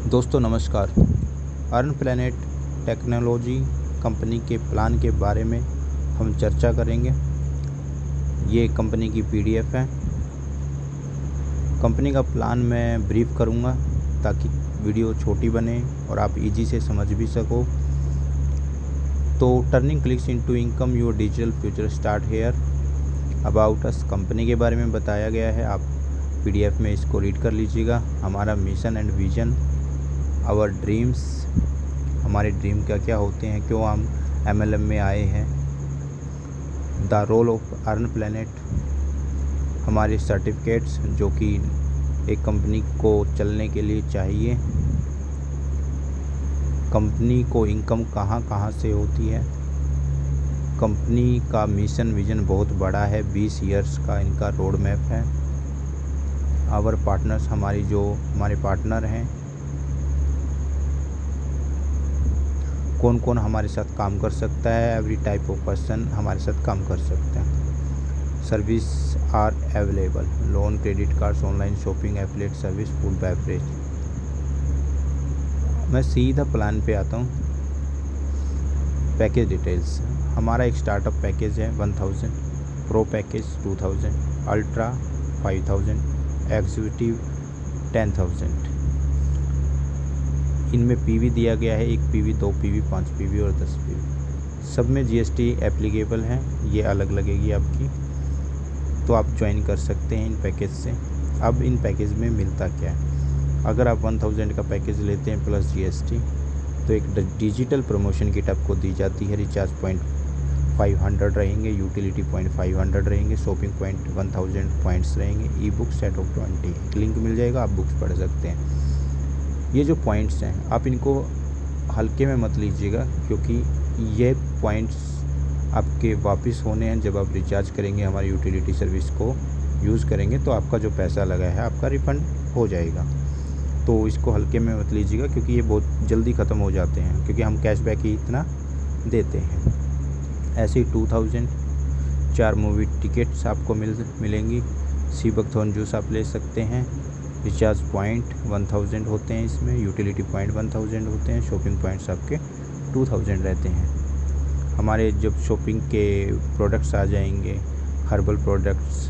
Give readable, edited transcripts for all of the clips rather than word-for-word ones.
दोस्तों नमस्कार। Earn planet technology company के प्लान के बारे में हम चर्चा करेंगे। ये कंपनी की पीडीएफ है। कंपनी का प्लान मैं ब्रीफ करूँगा ताकि वीडियो छोटी बने और आप इजी से समझ भी सको। तो turning clicks into income your digital future start here. About us company के बारे में बताया गया है, आप पीडीएफ में इसको रीड कर लीजिएगा। हमारा mission and vision, our dreams, हमारे ड्रीम क्या क्या होते हैं, क्यों हम एमएलएम में आए हैं। The role of Earn Planet, हमारे सर्टिफिकेट्स जो कि एक कंपनी को चलने के लिए चाहिए। कंपनी को इनकम कहाँ कहाँ से होती है। कंपनी का मिशन विजन बहुत बड़ा है, 20 ईयर्स का इनका रोड मैप है। आवर पार्टनर्स, हमारे पार्टनर हैं, कौन कौन हमारे साथ काम कर सकता है। एवरी टाइप ऑफ पर्सन हमारे साथ काम कर सकते हैं। Service are available, loan, credit cards, online shopping, affiliate service, food beverage. मैं सीधा प्लान पे आता हूँ। पैकेज डिटेल्स, हमारा एक स्टार्टअप पैकेज है 1000, प्रो पैकेज 2000, अल्ट्रा 5000, एग्जीक्यूटिव 10000। इनमें पीवी दिया गया है, 1 पीवी, 2 पीवी, 5 पीवी और 10 पीवी। सब में जीएसटी एप्लीकेबल है, ये अलग लगेगी आपकी। तो आप ज्वाइन कर सकते हैं इन पैकेज से। अब इन पैकेज में मिलता क्या है। अगर आप 1000 का पैकेज लेते हैं प्लस जीएसटी तो एक डिजिटल प्रमोशन किट आपको दी जाती है। रिचार्ज पॉइंट 500 रहेंगे, यूटिलिटी पॉइंट 500 रहेंगे, शॉपिंग पॉइंट 1000 पॉइंट्स रहेंगे, ई बुक सेट ऑफ 20, एक लिंक मिल जाएगा, आप बुक्स पढ़ सकते हैं। ये जो पॉइंट्स हैं आप इनको हल्के में मत लीजिएगा, क्योंकि ये पॉइंट्स आपके वापस होने हैं। जब आप रिचार्ज करेंगे, हमारी यूटिलिटी सर्विस को यूज़ करेंगे, तो आपका जो पैसा लगा है आपका रिफ़ंड हो जाएगा। तो इसको हल्के में मत लीजिएगा, क्योंकि ये बहुत जल्दी ख़त्म हो जाते हैं, क्योंकि हम कैशबैक ही इतना देते हैं। ऐसे ही 2000 4 मूवी टिकट्स आपको मिलेंगी। सीबकथॉर्न जूस आप ले सकते हैं। रिचार्ज पॉइंट 1000 होते हैं इसमें, यूटिलिटी पॉइंट 1000 होते हैं, शॉपिंग पॉइंट्स आपके 2000 रहते हैं। हमारे जब शॉपिंग के प्रोडक्ट्स आ जाएंगे, हर्बल प्रोडक्ट्स,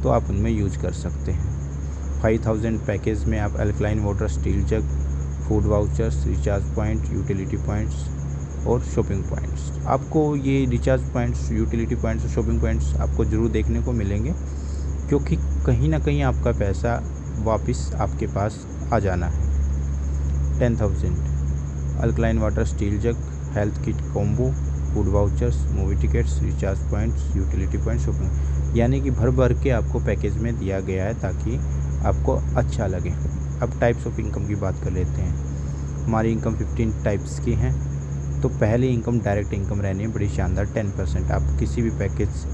तो आप उनमें यूज कर सकते हैं। 5000 पैकेज में आप alkaline water, steel jug, food vouchers, recharge point, utility points और शॉपिंग पॉइंट्स। आपको ये रिचार्ज पॉइंट्स, यूटिलिटी पॉइंट्स और शॉपिंग पॉइंट्स आपको ज़रूर देखने को मिलेंगे, क्योंकि कहीं ना कहीं आपका पैसा वापस आपके पास आ जाना है। 10000 alkaline water, steel jug, health kit combo, food vouchers, movie tickets, recharge points, utility points, shopping, यानी कि भर भर के आपको पैकेज में दिया गया है ताकि आपको अच्छा लगे। अब टाइप्स ऑफ इनकम की बात कर लेते हैं। हमारी इनकम 15 टाइप्स की हैं। तो पहली इनकम डायरेक्ट इनकम रहनी है, बड़ी शानदार 10%। आप किसी भी पैकेज,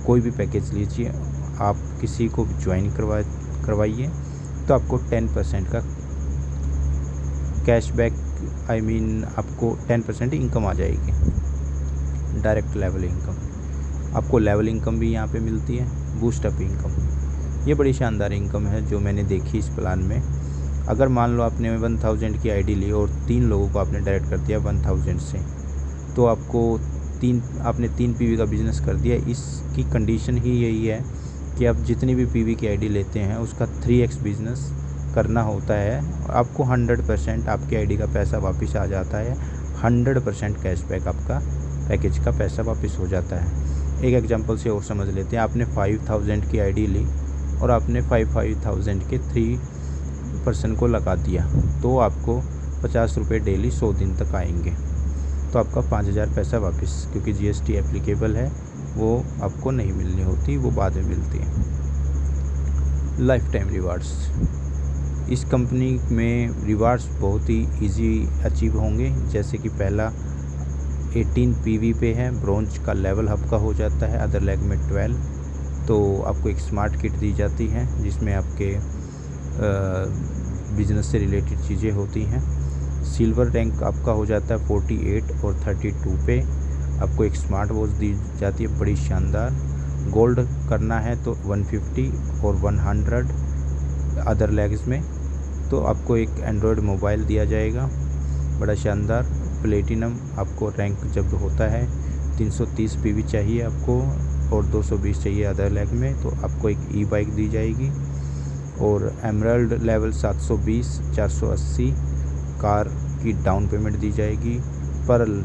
कोई भी पैकेज लीजिए, आप किसी को ज्वाइन करवाइए तो आपको 10% का कैशबैक, आपको 10% इनकम आ जाएगी। डायरेक्ट लेवल इनकम, आपको लेवल इनकम भी यहाँ पे मिलती है। बूस्ट अप इनकम, ये बड़ी शानदार इनकम है जो मैंने देखी इस प्लान में। अगर मान लो आपने 1000 की आईडी ली और 3 लोगों को आपने डायरेक्ट कर दिया 1000 से, तो आपने 3 पीवी का बिज़नेस कर दिया। इसकी कंडीशन ही यही है कि आप जितनी भी पीवी की आईडी लेते हैं उसका 3x बिज़नेस करना होता है। आपको 100% आपकी आईडी का पैसा वापस आ जाता है। 100% कैशबैक आपका पैकेज का पैसा वापस हो जाता है। एक एग्जांपल से और समझ लेते हैं। आपने 5000 की आईडी ली और आपने 5000 के 3% को लगा दिया, तो आपको 50 रुपये डेली 100 दिन तक आएंगे। तो आपका 5000 पैसा वापस, क्योंकि जीएसटी एप्लीकेबल है, वो आपको नहीं मिलनी होती, वो बाद में मिलती है। लाइफ टाइम रिवार्ड्स, इस कंपनी में रिवार्ड्स बहुत ही इजी अचीव होंगे। जैसे कि पहला 18 पीवी पे है, ब्रोंज का लेवल आपका हो जाता है, अदर लेग में 12। तो आपको एक स्मार्ट किट दी जाती है जिसमें आपके बिजनेस से रिलेटेड चीज़ें होती हैं। सिल्वर रैंक आपका हो जाता है 48 और 32 पे। आपको एक स्मार्ट वॉच दी जाती है, बड़ी शानदार। गोल्ड करना है तो 150 और 100 अदर लेग्स में तो आपको एक एंड्रॉयड मोबाइल दिया जाएगा बड़ा शानदार प्लेटिनम। आपको रैंक जब होता है 330 PV चाहिए आपको और 220 चाहिए अदर लैग में, तो आपको एक ई बाइक दी जाएगी। और एमराल्ड लेवल 720 480 कार की डाउन पेमेंट दी जाएगी। पर्ल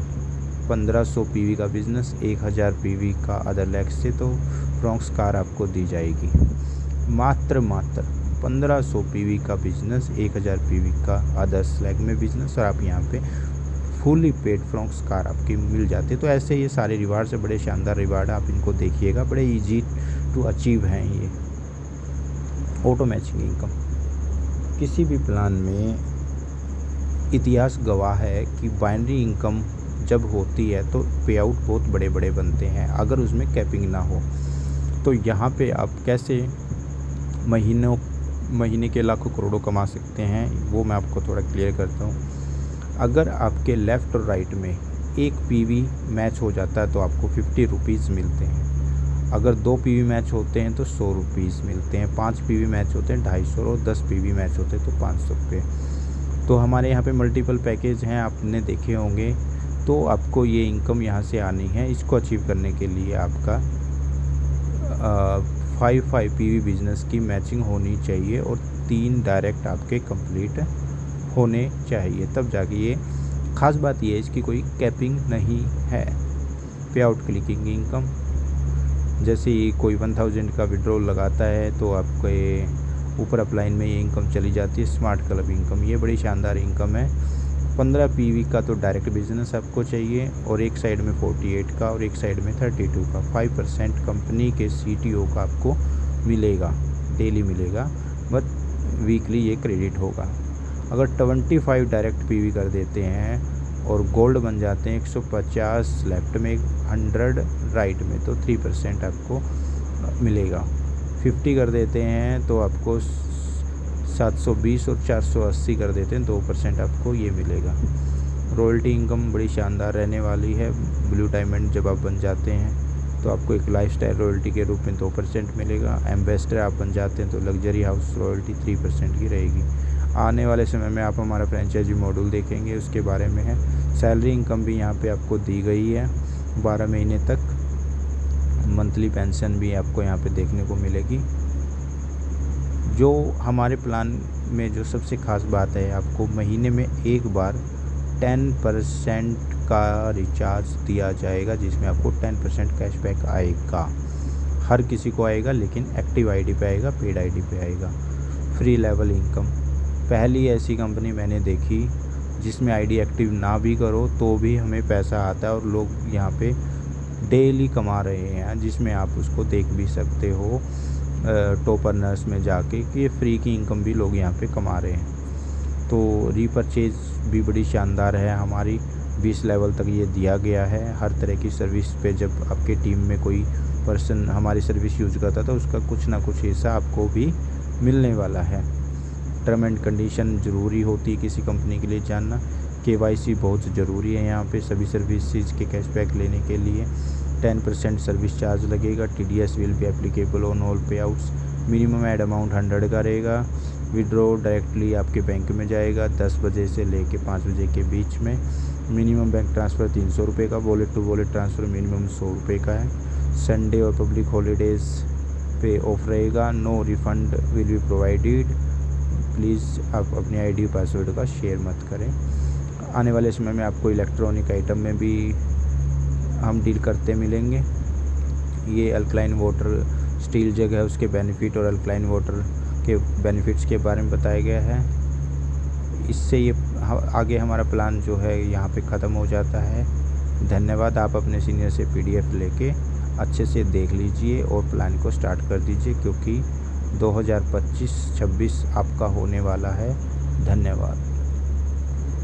1500 PV का बिज़नेस 1000 PV का अदर लैग से तो फ्रॉन्क्स कार आपको दी जाएगी। मात्र 1500 PV का बिज़नेस 1000 PV का अदर्स लैग में बिज़नेस, और आप यहाँ पे फुली पेड फ्रॉन्क्स कार आपकी मिल जाती है। तो ऐसे ये सारे रिवार्ड से बड़े शानदार रिवार्ड, आप इनको देखिएगा, बड़े इजी टू अचीव हैं ये। ऑटो मैचिंग इनकम किसी भी प्लान में इतिहास गवाह है कि बाइनरी इनकम जब होती है तो पे आउट बहुत बड़े बड़े बनते हैं अगर उसमें कैपिंग ना हो। तो यहाँ पे आप कैसे महीने के लाखों करोड़ों कमा सकते हैं वो मैं आपको थोड़ा क्लियर करता हूँ। अगर आपके लेफ़्ट और राइट में एक PV मैच हो जाता है तो आपको 50 रुपीज़ मिलते हैं। अगर 2 PV मैच होते हैं तो 100 रुपीज़ मिलते हैं, 5 PV मैच होते हैं 250, और 10 PV मैच होते हैं तो 500 रुपये। तो हमारे यहाँ पे मल्टीपल पैकेज हैं, आपने देखे होंगे। तो आपको ये इनकम यहाँ से आनी है। इसको अचीव करने के लिए आपका 5 PV बिज़नेस की मैचिंग होनी चाहिए और 3 डायरेक्ट आपके कंप्लीट होने चाहिए, तब जाके ये ख़ास बात ये है इसकी कोई कैपिंग नहीं है। पे आउट क्लिकिंग इनकम, जैसे ही कोई 1000 का विड्रॉल लगाता है तो आपके ऊपर अपलाइन में ये इनकम चली जाती है। स्मार्ट क्लब इनकम, ये बड़ी शानदार इनकम है। 15 PV का तो डायरेक्ट बिजनेस आपको चाहिए और एक साइड में 48 का और एक साइड में 32 का 5% कंपनी के CTO का आपको मिलेगा, डेली मिलेगा, बट वीकली ये क्रेडिट होगा। अगर 25 डायरेक्ट PV कर देते हैं और गोल्ड बन जाते हैं 150 लेफ्ट में 100 राइट में, तो 3% आपको मिलेगा। 50 कर देते हैं तो आपको 720 और 480 कर देते हैं 2% आपको ये मिलेगा। रॉयल्टी इनकम बड़ी शानदार रहने वाली है। ब्लू डायमंड जब आप बन जाते हैं तो आपको एक लाइफस्टाइल रॉयल्टी के रूप में 2% मिलेगा। एम्बेसडर आप बन जाते हैं तो लग्जरी हाउस रॉयल्टी 3% की रहेगी। आने वाले समय में आप हमारा फ्रेंचाइजी मॉड्यूल देखेंगे, उसके बारे में है। सैलरी इनकम भी यहाँ पे आपको दी गई है 12 महीने तक। मंथली पेंशन भी आपको यहाँ पे देखने को मिलेगी। जो हमारे प्लान में जो सबसे ख़ास बात है, आपको महीने में एक बार 10% का रिचार्ज दिया जाएगा, जिसमें आपको 10% कैशबैक आएगा। हर किसी को आएगा, लेकिन एक्टिव आईडी पे आएगा, पेड आईडी पे आएगा। फ्री लेवल इनकम, पहली ऐसी कंपनी मैंने देखी जिसमें आईडी एक्टिव ना भी करो तो भी हमें पैसा आता है और लोग यहाँ पे डेली कमा रहे हैं, जिसमें आप उसको देख भी सकते हो टॉप अर्नर्स में जाके कि ये फ्री की इनकम भी लोग यहाँ पे कमा रहे हैं। तो रीपरचेज भी बड़ी शानदार है हमारी, 20 लेवल तक ये दिया गया है। हर तरह की सर्विस पे जब आपके टीम में कोई पर्सन हमारी सर्विस यूज़ करता था उसका कुछ ना कुछ हिस्सा आपको भी मिलने वाला है। टर्म एंड कंडीशन ज़रूरी होती है किसी कंपनी के लिए जानना। KYC बहुत ज़रूरी है यहाँ पे सभी सर्विसेज के कैशबैक लेने के लिए। 10% सर्विस चार्ज लगेगा। TDS will be applicable on all पे आउट्स। मिनिमम ऐड अमाउंट 100 का रहेगा। विड्रॉ डायरेक्टली आपके बैंक में जाएगा 10 बजे से लेके 5 बजे के बीच में। मिनिमम बैंक ट्रांसफ़र 300 रुपये का, wallet to wallet transfer minimum 100 रुपये का है। संडे और पब्लिक हॉलीडेज़ पे ऑफ रहेगा। No refund will be provided. Please आप अपनी आईडी पासवर्ड का शेयर मत करें। आने वाले समय में आपको इलेक्ट्रॉनिक आइटम में भी हम डील करते मिलेंगे। ये अल्कलाइन वाटर स्टील जग है, उसके बेनिफिट और अल्कलाइन वाटर के बेनिफिट्स के बारे में बताया गया है। इससे ये आगे हमारा प्लान जो है यहाँ पे ख़त्म हो जाता है। धन्यवाद। आप अपने सीनियर से PDF लेके अच्छे से देख लीजिए और प्लान को स्टार्ट कर दीजिए, क्योंकि 2025-26 आपका होने वाला है। धन्यवाद।